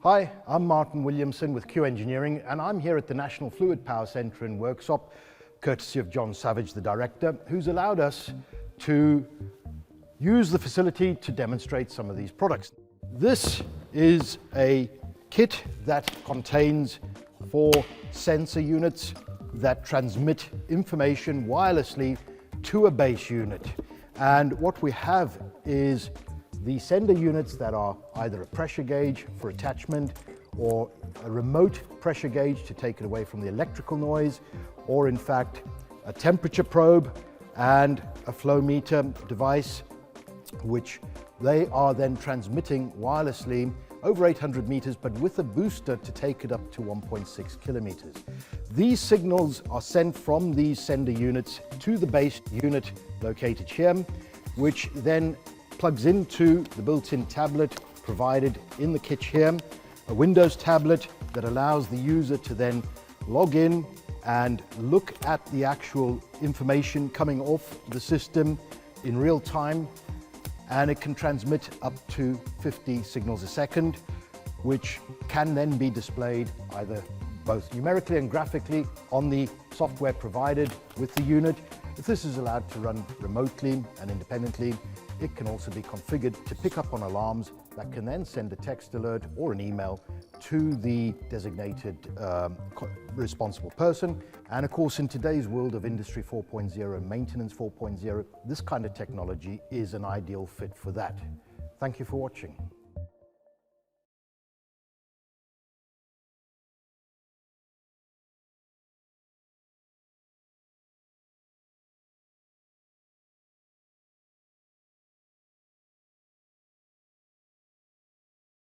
Hi, I'm Martin Williamson with KEW Engineering, and I'm here at the National Fluid Power Centre in Worksop, courtesy of John Savage, the director, who's allowed us to use the facility to demonstrate some of these products. This is a kit that contains 4 sensor units that transmit information wirelessly to a base unit. And what we have is the sender units that are either a pressure gauge for attachment or a remote pressure gauge to take it away from the electrical noise, or in fact a temperature probe and a flow meter device, which they are then transmitting wirelessly over 800 meters, but with a booster to take it up to 1.6 kilometers. These signals are sent from these sender units to the base unit located here, which then plugs into the built-in tablet provided in the kit here, a Windows tablet that allows the user to then log in and look at the actual information coming off the system in real time, and it can transmit up to 50 signals a second, which can then be displayed either both numerically and graphically on the software provided with the unit. If this is allowed to run remotely and independently, it can also be configured to pick up on alarms that can then send a text alert or an email to the designated responsible person. And of course, in today's world of Industry 4.0 and Maintenance 4.0, this kind of technology is an ideal fit for that. Thank you for watching.